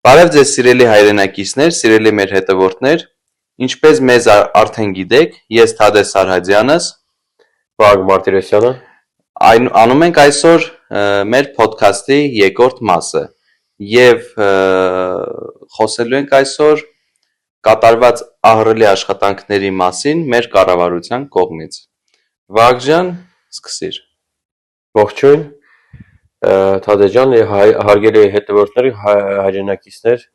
Բարև ձեզ սիրելի հայրենակիցներ, սիրելի մեր հետևորդներ, ինչպես մեզ արդեն գիտեք, ես Թադես Սարհաջյանս, Վագ Մարտիրոսյանը, անում ենք այսօր մեր podcast-ի երկրորդ մասը եւ խոսելու ենք այսօր կատարված ահռելի աշխատանքների մասին մեր կառավարության կողմից։ Վագ ջան, սկսիր։ Ողջույն, Թադես ջան, հարգելի հետևորդներ, հայրենակիցներ,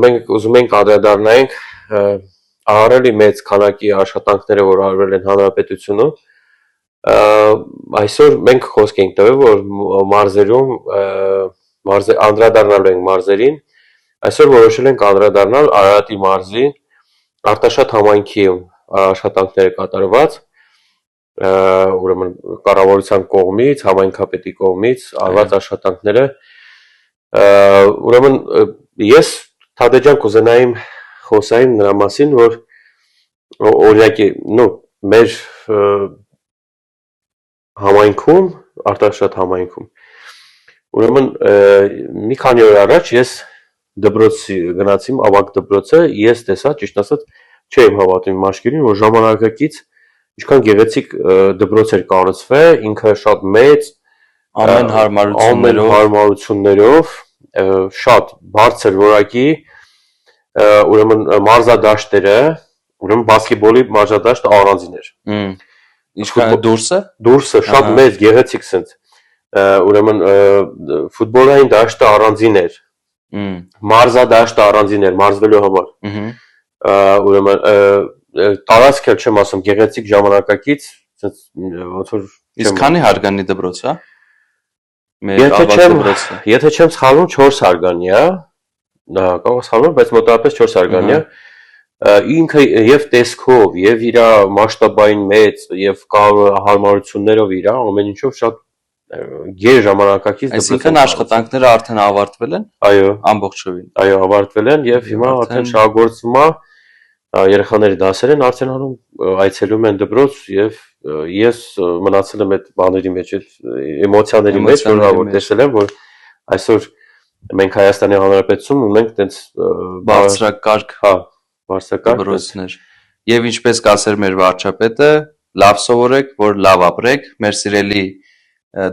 մենք ուզում ենք անդրադառնանք ահռելի մեծ քանակի աշխատանքները, որ արվել են հանրապետությունում։ Այսօր մենք խոսք ենք տվել, որ մարզերում անդրադառնալու ենք մարզերին։ Այսօր որոշել ենք անդրադառնալ Արարատի մարզի Արտաշատ համայնքի աշխատանքները կատարված, ուրեմն կառավարության կողմից, համայնքապետի կողմից արված աշխատանքները, ուրեմն ես Թադես ջան կուզենայիմ խոսայիմ նրա մասին, որ օրինակի, մեր համայնքում, Արտաշատ համայնքում, ուրեմն մի քանի օր առաջ ես դպրոցի գնացի, ավագ դպրոցը, ես տեսա, ճիշտ ասած, չեմ հավատում իմ աչքերին, որ ժամանակակից ինչքան գեղեցիկ դպրոց էր կառուցվել, ինքը շատ մեծ, ամեն հարմարություններով, շատ բարձր որակի, ուրեմն մարզադաշտերը, ուրեմն բասկետբոլի մարզադաշտը առանձին էր։ Ինչքան դուրսը? Դուրսը շատ մեծ, գեղեցիկ սենց, ուրեմն ֆուտբոլային դաշտը առանձին էր, մարզադաշտը առանձին էր, մարզվելու համար, ուրեմն տարածքը չեմ ասում, գեղեցիկ ժամանակակից, Իսկ քանի հարգանի դպրոց է? Եթե չեմ սխալվում 4 հարգանի է, կարող սխալվում, բայց մոտավորապես 4 հարգանի է, ինքը եւ տեսքով, եւ իր մասշտաբային մեծ, եւ հարմարություններով իր, ամեն ինչով շատ գեր ժամանակակից դպրոց։ Այսինքն աշխատանքները արդեն ավարտվել են։ Այո, ամբողջովին։ Այո, ավարտվել են եւ հիմա արդեն շահագործվում է, երեխաների դասեր են արդեն անում, այցելում են դպրոց եւ ես մնացել եմ այդ բաների մեջ, այդ էմոցիաների մեջ, որ տեսել եմ, որ այսօր մենք Հայաստանի Հանրապետությունում ունենք այդպես բարձրակարգ, բարձրակարգ դպրոցներ։ Եվ ինչպես կասեր մեր վարչապետը, լավ սովորեք, որ լավ ապրեք, մեր սիրելի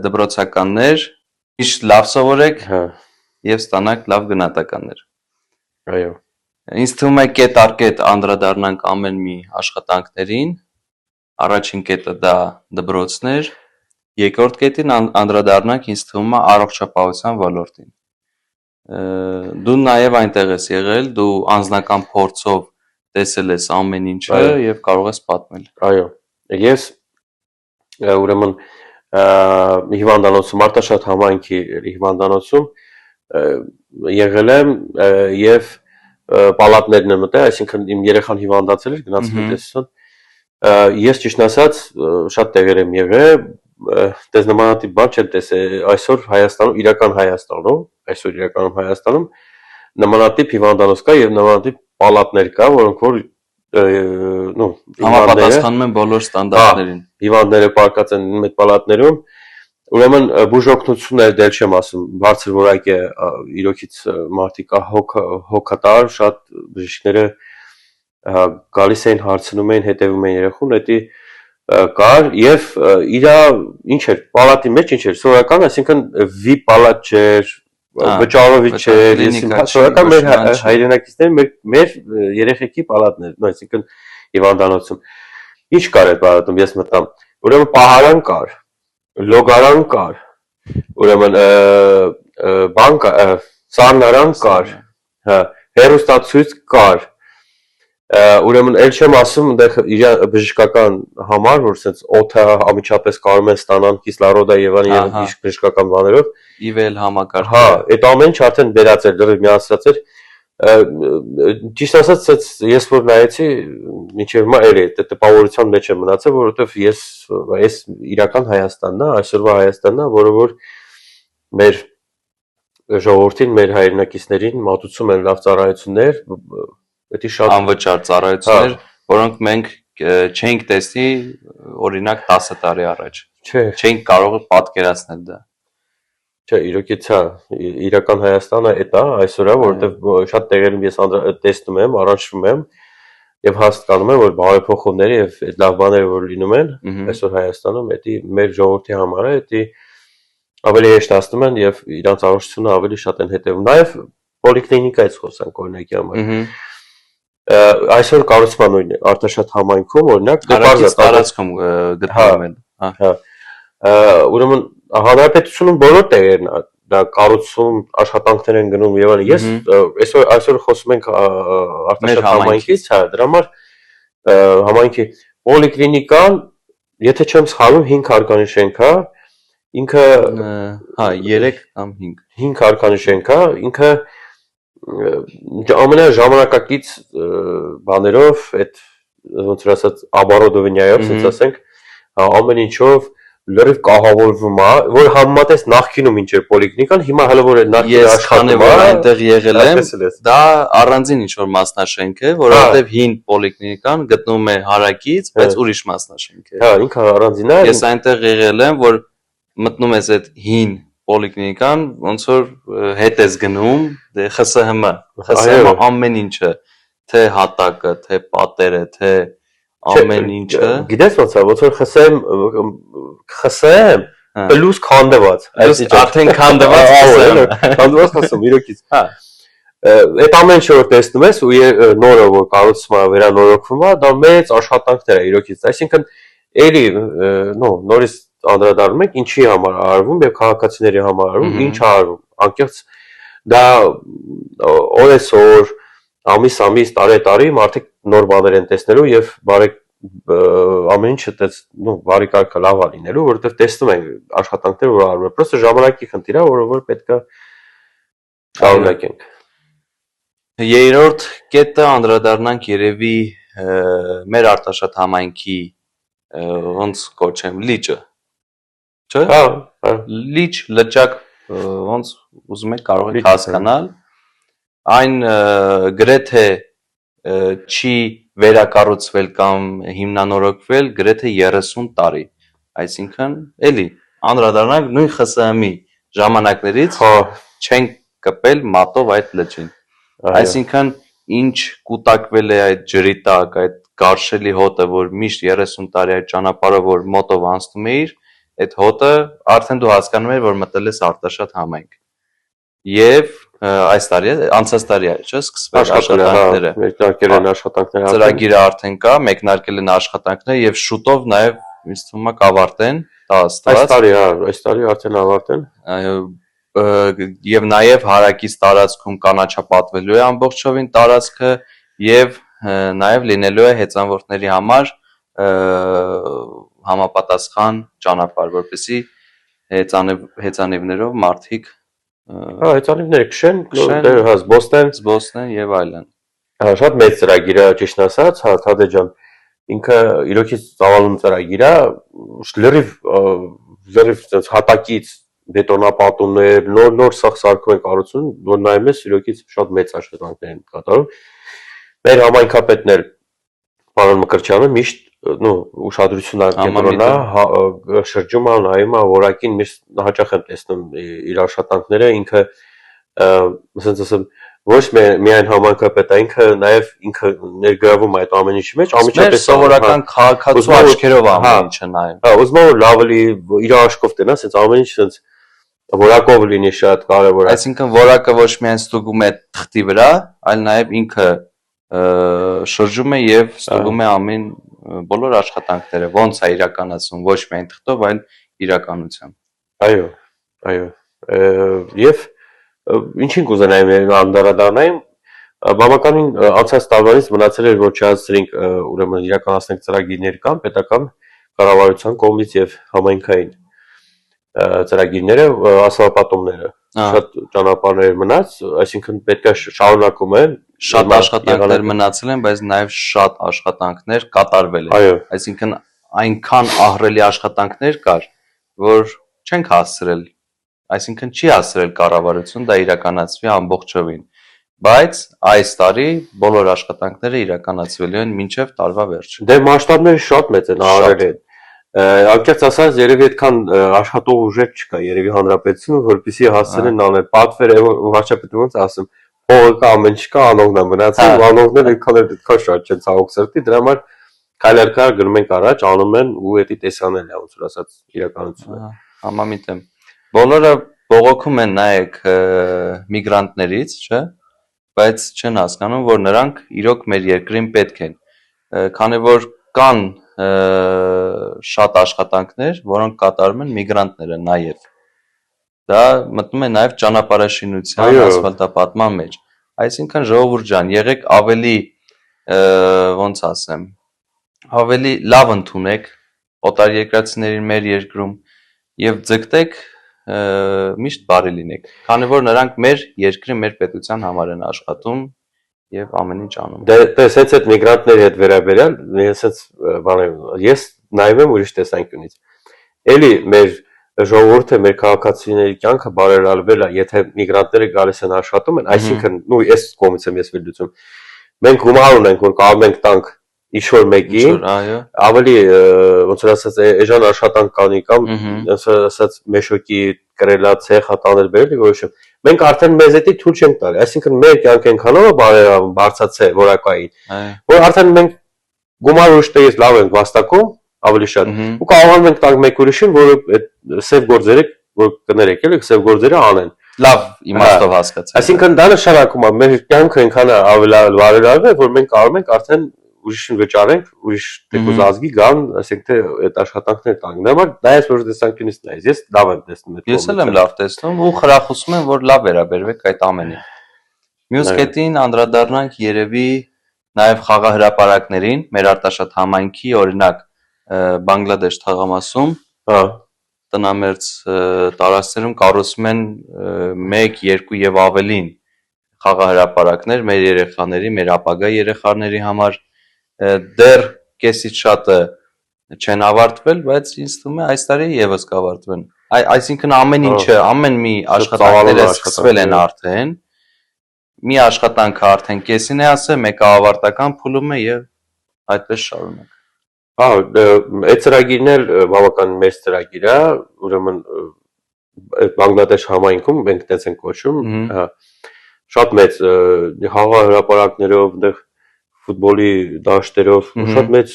դպրոցականներ, միշտ լավ սովորեք եւ ստանաք լավ գնահատականներ։ Այո։ Ինձ թվում է կետ առ կետ անդրադառնանք ամեն մի աշխատանքներին։ Առաջին կետը դա դպրոցներ, երկրորդ կետին անդրադառնանք ինձ թվում է առողջապահության ոլորտին։ Դու նաև այնտեղ ես եղել, դու անձնական փորձով տեսել ես ամեն ինչը եւ կարող ես պատմել։ Այո։ Ես ուրեմն հիվանդանոցում, Արտաշատ համայնքի հիվանդանոցում եղել եմ եւ պալատներն եմ մտել, այսինքն իմ երեխան հիվանդացել էր, գնացել եմ տեսության։ Ես ճիշտ ասած շատ տեղեր եմ եղել, դες նմանատիպ բան չեմ տեսել այսօր Հայաստանում, իրականում Հայաստանում նմանատիպ հիվանդանոց կա եւ նմանատիպ պալատներ կա, որոնք որ համապատասխանում են բոլոր ստանդարտներին։ Հիվանդները պարկած են այդ պալատներում, ուրեմն բուժօգնությունները դեռ չեմ ասում, բարձր որակի իրոքից մարդիկ հոգատար, շատ բժիշկները գալիս էին, հարցնում էին, հետևում էին երեխուն, դա կար եւ իրա ինչ էր, պալատի մեջ ինչ էր, սովորական, այսինքն V պալատ չէր, վճարովի չէր, սովորական մեր հայրենակիցների մեր երեխեքի պալատներ, այսինքն հիվանդանոցում։ Ինչ կար այդ պալատում, ես մտամ, ուրեմն պահարան կար, լոգարան կար, ուրեմն բան կար, սառնարան կար, հեռուստացույց կար, ուրեմն էլ չեմ ասում այնտեղ իր բժշկական համար, որ sense օդը ամիջապես կարող են ստանան կիսլարոդա եւ այլն բժշկական բաներով, իվել համակարգ։ Այդ ամեն ինչ արդեն վերած էր, դեռ միացած էր։ Ճիշտ ասած, ես որ նայեցի, մինչև հիմա էլի այդ տպավորության մեջ եմ մնացել, որովհետեւ ես իրական Հայաստանն է, այսօրվա Հայաստանն է, որը որ մեր ժողովրդին, մեր հայրենակիցներին մատուցում են լավ ծառայություններ, դա շատ անվճար ծառայություններ, որոնք մենք չենք տեսնի օրինակ 10 տարի առաջ։ Չէ։ Չենք կարող պատկերացնել դա։ Չէ, իրոքից հա, իրական Հայաստանը էդ է այսօրը, որովհետև շատ տեղերում ես տեսնում եմ, առնչվում եմ եւ հասկանում եմ, որ բարեփոխումները եւ այդ լավ բաները, որ լինում են այսօր Հայաստանում, դա մեր ժողովրդի համար է, դա ավելի հեշտացնում են եւ իրանց առողջությունը ավելի շատ են հետեւում։ Նաեւ պոլիկլինիկայից խոսանք օրինակի համար։ Այսօր կառուցման նույն Արտաշատ համայնքում օրինակ Արաքից տարածքում գտնվում են։ Հա։ Ուրեմն հանրապետությունում բոլոր տեղերն դա կառուցում աշխատանքներ են գնում եւ այլն։ Ես այսօր խոսում ենք Արտաշատ համայնքից, հա, դրա համար համայնքի պոլիկլինիկան, եթե չեմ սխալվում, 5 հարկանի շենք է, ինքը հա 3 կամ 5 հարկանի շենք է, ինքը ամենաժամանակակից բաներով, այդ ոնց որ ասած Աբարոդովնյայով, ասած ասենք, ամեն ինչով լրիվ կահավորվում է, որ համեմատես նախկինում ինչ էր պոլիկլինիկան, հիմա հələ որ նախկին աշխատում է, այնտեղ եղել եմ, դա առանձին ինչ որ մասնաշենք է, որովհետև հին պոլիկլինիկան գտնվում է հարակից, բայց ուրիշ մասնաշենք է։ Հա, ինքը առանձին է։ Ես այնտեղ եղել եմ, որ մտնում ես այդ հին պոլիկլինիկան, ոնց որ հետ ես գնում, դե ԽՍՀՄ ամեն ինչը, թե հատակը, թե պատերը, թե ամեն ինչը։ Գիտես ոնց է, ոնց որ ԽՍՀՄ պլյուս քանդված։ Արդեն քանդված ԽՍՀՄ։ Քանդված ԽՍՀՄ իրոքից։ Հա։ Այդ ամեն ինչը որ տեսնում ես ու նորը որ կառուցվում է, վերանորոգվում է, դա մեծ աշխատանքներ է իրոքից։ Այսինքն էլի նորից անդրադառնում ենք ինչի համար արվում եւ քաղաքացիների համար արվում, ինչ արվում։ Անկեղծ դա օրեսօր, ամիս, տարի մարդիկ նոր բաներ են տեսնելու եւ ամեն ինչը բարի կարգը լավ է լինելու, որովհետեւ տեսնում ենք աշխատանքներ որ արվում են։ Պրոստը ժամանակի խնդիր է, որ պետք է շարունակենք։ Երրորդ կետը անդրադառնանք երևի մեր Արտաշատ համայնքի ոնց կոչեմ լիճը։ Չէ՞։ Հա, լիճ, լճակ, ոնց ուզում եք կարող եք հասկանալ, այն գրեթե չի վերակառուցվել կամ հիմնանորոգվել գրեթե 30 տարի, այսինքն էլի անդրադառնանք նույն ԽՍՀՄ-ի ժամանակներից չենք կպել մատով այդ լճին, այսինքն ինչ կուտակվել է այդ ջրի տակ, այդ գարշելի հոտը, որ միշտ 30 տարի այդ ճանապարհով որ մոտով անցնում էիր, այդ հոտը արդեն դու հասկանում ես, որ մտել ես Արտաշատ համայնք։ Եվ այս տարի, անցած տարի է, չէ՞, սկսվել աշխատանքները։ Մեկնարկել են աշխատանքները։ Ծրագիրը արդեն կա, մեկնարկել են աշխատանքները եւ շուտով նաեւ ինձ թվում է կավարտեն, դա աստված։ Այս տարի արդեն ավարտեն։ Եվ նաեւ հարակից տարածքում կանաչապատվելու է ամբողջովին տարածքը եւ նաեւ լինելու է հեծանվորդների համար համապատասխան ճանապարհ, որպեսզի հեծանիվներով մարդիկ հեծանիվները քշեն, զբոսնեն եւ այլն։ Հա, շատ մեծ ծրագիր է, ճիշտ ասած, հա, Թադե ջան, ինքը իրոքից ծավալուն ծրագիր է, լրիվ հատակից բետոնապատումներ, նոր սարքում են կառուցում, որ նայում ես իրոքից շատ մեծ աշխատանքներ են կատարում։ Մեր համայնքապետն էլ պարոն Մկրտչյանը միշտ ուշադրություն կենտրոնա, շրջում է, նայում է, որակին միշտ հաճախ եմ տեսնում իր աշխատանքները, ինքը ասենց ասեմ ոչ միայն համայնքապետը, ինքը ներգրավում է այդ ամեն ինչի մեջ, ամիջապես սովորական քաղաքացու աչքերով ամեն ինչը նայում։ Հա, ուզում եմ որ լավ էլի իր աշխով տենա, ասենց ամեն ինչ ասենց որակով լինի շատ կարևոր է։ Այսինքն որակը ոչ միայն ստուգում է թղթի վրա, այլ նաև ինքը շրջում է եւ ստուգում է ամեն բոլոր աշխատանքները, ոնց է իրականացում ոչ միայն թղթով, այլ իրականությամբ։ Այո։ Եվ ինչին կուզենայինք անդրադառնալ, բավականին անցած տարվանից մնացել էր որ չհասցրենք ուրեմն իրականացնենք ծրագիրներ կան պետական կառավարության կողմից եւ համայնքային ծրագիրները, ասֆալտապատումները, շատ ճանապարհներ մնաց, այսինքն պետք է շարունակում են, շատ աշխատանքներ մնացել են, բայց նաեւ շատ աշխատանքներ կատարվել են։ Այսինքն այնքան ահռելի աշխատանքներ կար, որ չենք հասցրել, այսինքն չի հասցրել կառավարություն դա իրականացվի ամբողջովին, բայց այս տարի բոլոր աշխատանքները իրականացվելու են մինչև տարվա վերջը։ Դե մասշտաբները շատ մեծ են, ահռելի են։ Անկեղծ ասած երևի այդքան աշխատող ուժեր չկա երևի հանրապետությունում, որպեսզի հասցնեն անել պատվեր վարչապետը ոնց ասեմ, փողը կա, ամեն ինչ կա, անողն է մնացել, անողները այդքան շատ չեն ցավոք սրտի, դրա համար քայլարկար գնում ենք առաջ, անում են ու դա տեսանել է ոնց որ ասած իրականությունը։ Համամիտ եմ։ Բոլորը բողոքում են նայեք միգրանտներից, չէ՞, բայց չեն հասկանում, որ նրանք իրոք մեր երկրին պետք են, քանի որ կան շատ աշխատանքներ, որոնք կատարում են միգրանտները նաև։ Դա մտնում է նաև ճանապարհաշինության, ասֆալտապատման մեջ։ Այսինքն ժողովուրդ ջան, եղեք ավելի ոնց ասեմ, ավելի լավ ընդունեք օտարերկրացիներին մեր երկրում եւ ձգտեք միշտ բարի լինեք, քանի որ նրանք մեր երկրի, մեր պետության համար են աշխատում եւ ամեն ինչ անում։ Դες հենց այդ միգրանտների հետ վերաբերյալ, ես հենց ես նայում եմ ուրիշ տեսանկյունից։ Էլի մեր ժողովուրդը, մեր քաղաքացիների կյանքը բարելավվել է, եթե միգրանտները գալիս են աշխատում են, այսինքն, այս կողմից եմ ես վերլուծում։ Մենք գումար ունենք, որ կարող ենք տանք ինչ-որ մեկին, ավելի ոնց որ ասած էժան աշխատանք կանի կամ ոնց որ ասած մեշոկի կրելա ցեխ հատանել բերել որոշեմ։ Մենք արդեն մեզ էդի թույլ չենք տալի, այսինքն մեր կյանք այնքանով է բարելավում բարձրացե որակային, որ արդեն մենք գումար ուրիշ տեղից լավ ենք վաստակում, ավելի շատ։ Ու կարողանում ենք տանք մեկ ուրիշին, որը այդ սև գործերը, որ կներեք էլի, սև գործերը անեն։ Լավ իմաստով հասկացա։ Այսինքն դա նշանակում է մեր կյանքը այնքան ավելի բարելավում է, որ մենք կարող ենք արդեն ուրիշին վճարենք, ուրիշ տեկուզ ազգի գան, ասենք թե այդ աշխատանքներ տանք։ Դա համար դա ես որ տեսանկյունից նայես, ես լավ եմ տեսնում այդ։ Ես էլ եմ լավ տեսնում ու խրախուսում եմ, որ լավ վերաբերվեք այդ ամենին։ Մյուս կետին անդրադառնանք երևի նաև խաղահրապարակներին, մեր արտաշատ համայնքի, օրինակ Բանգլադեշ թաղամասում, տնամերձ տարածքներում կառուցում են 1, 2 եւ ավելին խաղահրապարակներ մեր երեխաների, մեր ապագա երեխաների համար դեռ կեսից շատը չեն ավարտվել, բայց ինձ թվում է այս տարի եւս կավարտվեն։ Այսինքն ամեն ինչը, ամեն մի աշխատանքները սկսվել են արդեն։ Մի աշխատանքը արդեն կեսին է ասել, մեկը ավարտական փուլում է եւ այդպես շարունակ։ Այդ ծրագիրն էլ բավական մեծ ծրագիր է, ուրեմն Բանգլադեշ համայնքում մենք տենց ենք կոչում, շատ մեծ խաղահրապարակներով, այնտեղ ֆուտբոլի դաշտերով, շատ մեծ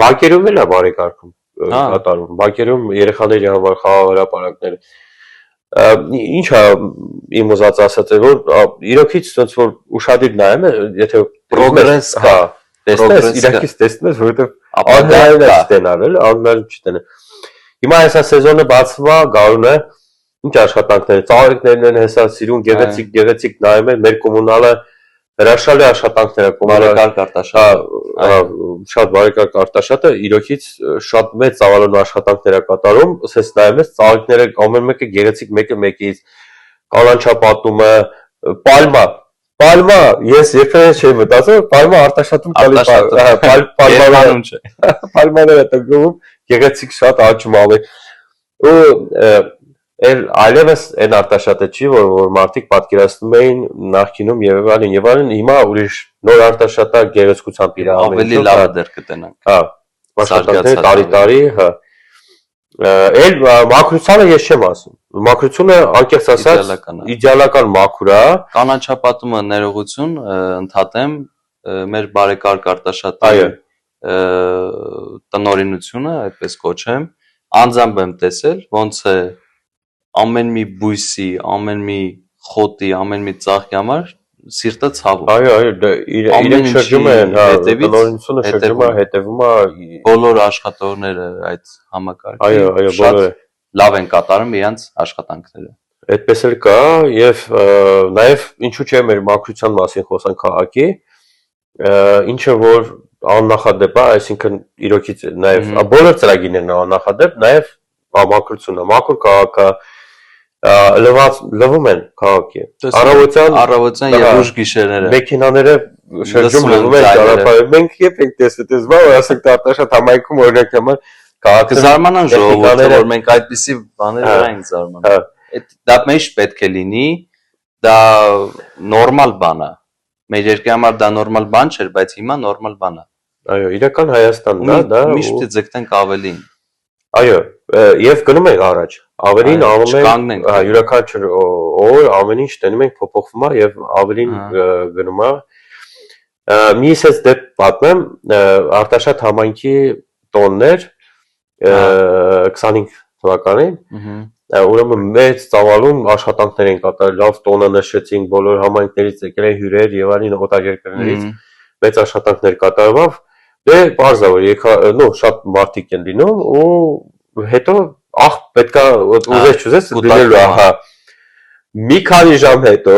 բակերում էլ է բարեկարգում կատարում, բակերում երեխաների համար խաղահրապարակներ։ Ինչ է իմ ուզած ասած է, որ իրոքից ոնց որ ուշադիր նայում է, եթե պրոգրես կա, տեսնես, իրակից տեսնես, որովհետև անհնարին է չտենալ, էլ անհնարին չտենալ։ Հիմա հեսա սեզոնը բացվում է, գարուն է, ինչ աշխատանքներ, ծաղիկներն են հեսա սիրուն, գեղեցիկ նայում են, մեր կոմունալը հրաշալի աշխատանքներ է, բարեկարգ արտաշատ, շատ բարեկարգ արտաշատը իրոքից շատ մեծ ծավալուն աշխատանքներ է կատարում, ասես նայում ես, ծաղիկները ամեն մեկը գեղեցիկ մեկը մեկից, կանաչապատումը, Պալմա, ես երբևէ չէի մտածել, պալմա արտաշատում պալմաները տնկում, գեղեցիկ շատ աճումալի։ Ու այլևս այն արտաշատը չի, որ մարդիկ պատկերացնում էին նախկինում եւ այլն, հիմա ուրիշ նոր արտաշատը գեղեցկությամբ իր ավելի լավ դեր կտենանք։ Աշխատանքները տարի, Էլ մաքրությանը ես չեմ ասում։ Մաքրությունը անկեղծ ասած իդեալական մաքուր է։ Կանաչապատումը ներողություն, ընդհատեմ, մեր բարեկարգ արտաշատի տնօրինությունը, այդպես կոչեմ, անձամբ եմ տեսել, ոնց է ամեն մի բույսի, ամեն մի խոտի, ամեն մի ծաղկի համար սիրտը ցավում։ Այո, իրենք շրջում են, տնօրինությունը շրջում է, հետևում է բոլոր աշխատողները այդ համակարգի։ Այո, բոլորը լավ են կատարում իրենց աշխատանքները։ Այդպես էլ կա եւ նաեւ ինչու՞ չէ մեր մաքրության մասին խոսան քաղաքի, ինչը որ աննախադեպ է, այսինքն իրոքից նաեւ բոլոր ծրագիրներն աննախադեպ, նաեւ մաքրությունը, մաքուր քաղաքը լվում են քաղաքի։ Առավոտյան եւ ուշ գիշերները մեքենաները շրջում լվում են ճանապարհով։ Մենք երբ ենք տեսել, որ ասենք արտաշատ համայնքում օրինակ համար քաղաքը զարմանան ժողովուրդը, որ մենք այդպիսի բաներ ունենք զարմանան։ Դա միշտ պետք է լինի, դա նորմալ բան է։ Մեր երկրի համար դա նորմալ բան չէր, բայց հիմա նորմալ բան է։ Այո, իրական Հայաստանն է, դա միշտ ձգտենք ավելին։ Այո, եւ գնում ենք առաջ։ Ավելին անում ենք, յուրաքանչյուր օր ամեն ինչ տենում ենք փոփոխվում է եւ ավելին գնում է։ Մի սենց դեպք պատմեմ, Արտաշատ համայնքի տոններ 25 թվականին, ուրեմն մեծ ծավալում աշխատանքներ են կատարել, լավ տոնը նշեցինք, բոլոր համայնքներից եկել են հյուրեր եւ այլն օտարերկրներից մեծ աշխատանքներ կատարվավ։ Դե բարձր որ շատ մարդիկ են լինում ու հետո պետքա ուզես լինելու ահա մի քանի ժամ հետո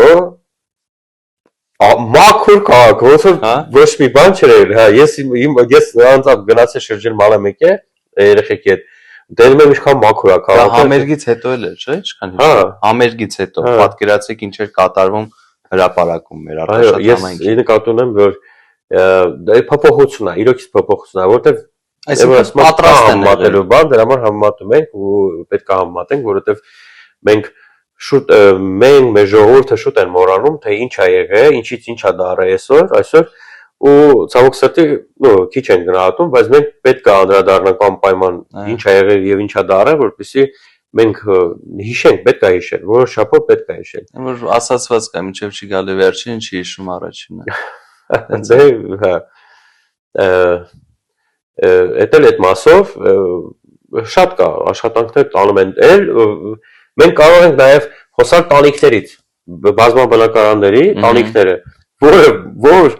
մաքուր քաղաք ոնց որ ոչ մի բան չէր, հա ես անձամբ գնացի շրջել մալը մեկը երեխեքի հետ դերում եմ ինչքան մաքուր է քաղաքը։ Համերգից հետո էլ էր, չէ՞, ինչքան հիշում։ Համերգից հետո պատկերացեք ինչ էր կատարվում հրապարակում մեր Արտաշատ համայնքի։ Ես նկատի ունեմ որ փոփոխություն է, իրոքից փոփոխություն է, որովհետև այսինքն պատրաստ են համատելու բան, դրա համար համատում ենք ու պետք է համատենք, որովհետև մենք շուտ մեր ժողովուրդը շուտ են մոռանում, թե ինչ է եղել, ինչից ինչ է դառել այսօր ու ցավոք սրտի քիչ են գնահատում, բայց մենք պետք է անդրադառնանք անպայման ինչ է եղել եւ ինչ է դառել, որպեսզի մենք հիշենք, պետք է հիշել, որոշ չափով պետք է հիշել։ Որ ասացված կա, մինչեւ չի գալու վերջին, չի հիշում առաջինը։ Դե հա Էտել այդ մասով շատ կա աշխատանքներ տանում են էլ մենք կարող ենք նաև խոսալ տանիքներից բազմաբնակարանների տանիքները որ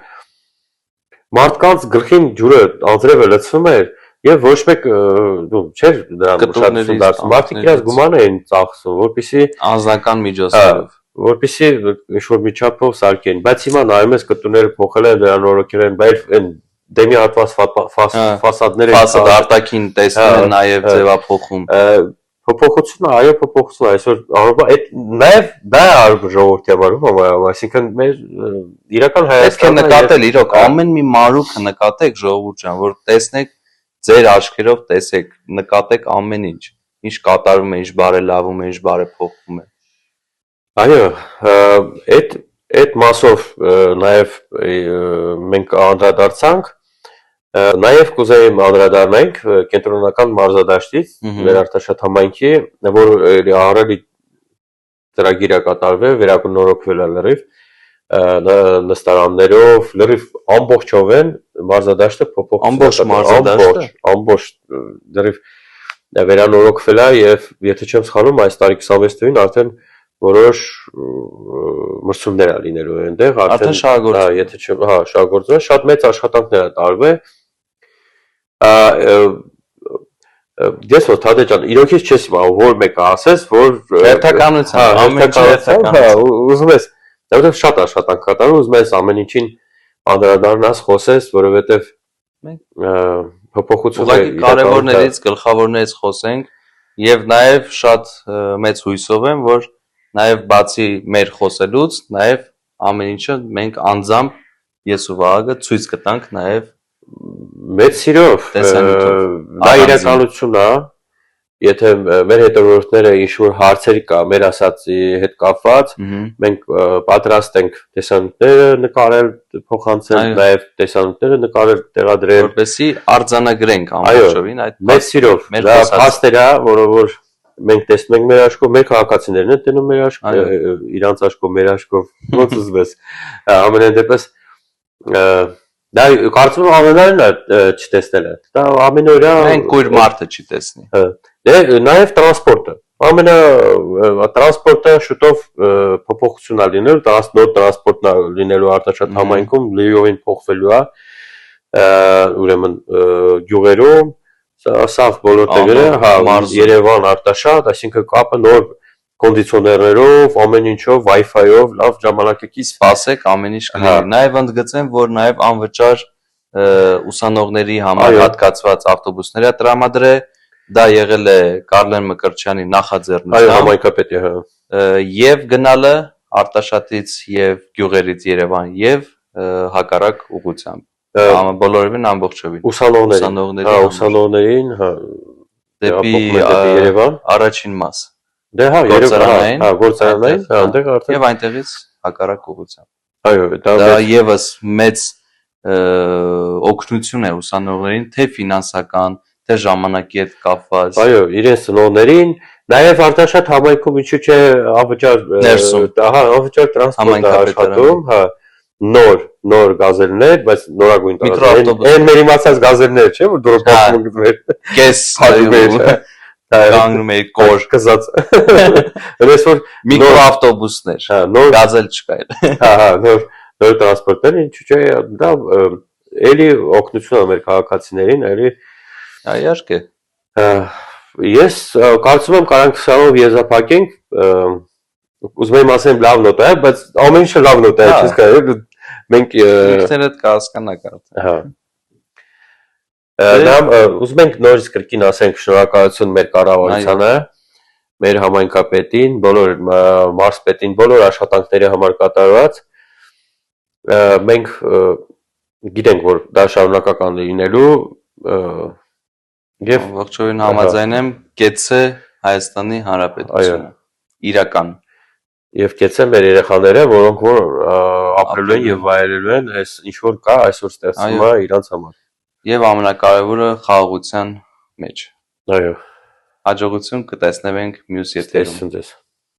մարդկանց գլխին ջուրը անձրևը լցվում էր եւ ոչ մեկ չէր դրան ուշադրություն դարձնում մարդիկ իրաց գումարն էին ծախսում որպեսզի անձնական միջոցներով որպեսզի ինչ-որ մի չափով սարքեն, բայց հիմա նայում ես կտուրները փոխել են, վերանորոգել են, բայց այն դեմի հատված ֆասադները ֆասադ արտաքին տեսնում են նաև ձևափոխում։ Փոփոխությունը, այո, փոփոխությունը այսօր արողը նաև դա է ժողովրդի համար, այսինքն մեր իրական Հայաստանը նկատել իրոք ամեն մի մարուքը նկատեք ժողովուրդ ջան, որ տեսնեք ձեր աչքերով տեսեք, նկատեք ամեն ինչ, ինչ կատարվում է, ինչ բարելավում է, ինչ բարեփոխվում է։ Այո, այդ մասով նաև մենք անդրադարձանք, նաև կուզեի անդրադառնանք կենտրոնական մարզադաշտից մեր Արտաշատ համայնքի, որ առելի ծրագիր է կատարվել, վերականգնորոգվել է լրիվ նստարաններով, լրիվ ամբողջովին մարզադաշտը փոփոխվել, ամբողջ լրիվ վերանորոգվել է եւ եթե չեմ սխալվում, այս տարի 26-ին արդեն որոշ մրցումներ է լինելու այնտեղ արդեն շահագործվում եթե չէ շահագործվում շատ մեծ աշխատանքներ է տարվել ես որ Թադե ջան իրոքից չես իմանում որ մեկը ասես որ հերթականությամբ ամեն ինչ հերթականությամբ ուզում ես որովհետև շատ աշխատանք կա տարում ուզում ես ամեն ինչին անդրադառնաս խոսես որովհետև փոփոխությունը կարևորներից գլխավորներից խոսենք եւ նաեւ շատ մեծ հույսով եմ որ նաև բացի մեր խոսելուց, նաև ամեն ինչը մենք անձամբ ես ու Վահագը ցույց կտանք նաև մեծ սիրով դա իրականություն է եթե մեր հետևորդները ինչ-որ հարցեր կա մեր ասածի հետ կապված մենք պատրաստ ենք տեսանյութերը նկարել փոխանցել նաև տեսանյութերը նկարել տեղադրել որպեսզի արձանագրենք ամբողջովին այդ մեծ սիրով դա փաստեր է որ մենք տեսնում ենք մեր աչքով, մեր քաղաքացիներն են տենում մեր աչքով, իրանց աչքով, մեր աչքով, ոնց ուզում ես։ Ամենայն դեպս դա կարծում եմ ամենայն չտեսնելը։ Դա ամենօրյա մենք կույր մարդը չի տեսնի։ Դե նաև տրանսպորտը։ Տրանսպորտը շուտով փոփոխություն է լինելու, նոր տրանսպորտն է լինելու Արտաշատ համայնքում, լիովին փոխվելու է։ Ուրեմն գյուղերում սավ բոլոր տեղերը, Երևան, Արտաշատ, այսինքն կապը նոր կոնդիցիոներներով, ամեն ինչով, Wi-Fi-ով, լավ ժամանակակից սպասեք, ամեն ինչ կլինի։ Նաև ընդգծեմ, որ նաև անվճար ուսանողների համար հատկացված ավտոբուսներ է տրամադրել, դա եղել է Կարլեն Մկրտչյանի նախաձեռնությամբ։ Այո, համայնքապետի, Եվ գնալը Արտաշատից եւ գյուղերից Երևան եւ հակառակ ուղղությամբ։ Բոլորովին ամբողջովին ուսանողներին դեպի Երևան առաջին մաս դե հա Երևան գործարանային այնտեղ արդեն եւ այնտեղից հակառակ ուղղությամբ այո դա եւս մեծ օգնություն է ուսանողներին, թե ֆինանսական, թե ժամանակի հետ կապված։ Այո, իրենց ծնողներին, նաև Արտաշատ համայնքում ինչու՞ չէ անվճար անվճար տրանսպորտ է աշխատում, հա, նոր գազելներ, բայց նորագույն Միկրոավտոբուս։ Այն մեր իմացած գազելներ, չէ՞, որ դուրս պատմում են։ Կես կանգնում էի կոր կզած։ Այնպես որ միկրոավտոբուսներ, հա, նոր գազել չկա էլ։ հա, նոր տրանսպորտներ, ինչու՞ չէ, դա էլի օգնություն է մեր քաղաքացիներին, էլի Իհարկե։ Ես կարծում եմ կարանք սրանով եզրափակենք, ուզում եմ ասեմ լավ նոտ է, բայց ամեն ինչը լավ նոտ է, չես կարող, մենք ինքներդ կհասկանաք արդեն։ Հա։ Ուզում ենք նորից կրկին ասենք շնորհակալություն մեր կառավարությանը, մեր համայնքապետին, բոլոր մարզպետին, բոլոր աշխատանքների համար կատարված։ Մենք գիտենք, որ դա շարունակական լինելու եւ ողջույն համաձայն եմ, կեցցե Հայաստանի Հանրապետությունը։ Իրական։ Եվ կեցցե մեր երեխաները, որոնք որ ապրելու են եւ վայելելու են այս ինչ որ կա այսօր ստեղծվում է իրանց համար։ Եվ ամենակարևորը խաղաղության մեջ։ Այո։ Հաջողություն կտեսնենք մյուս եթերում։ Տեսություն ձեզ։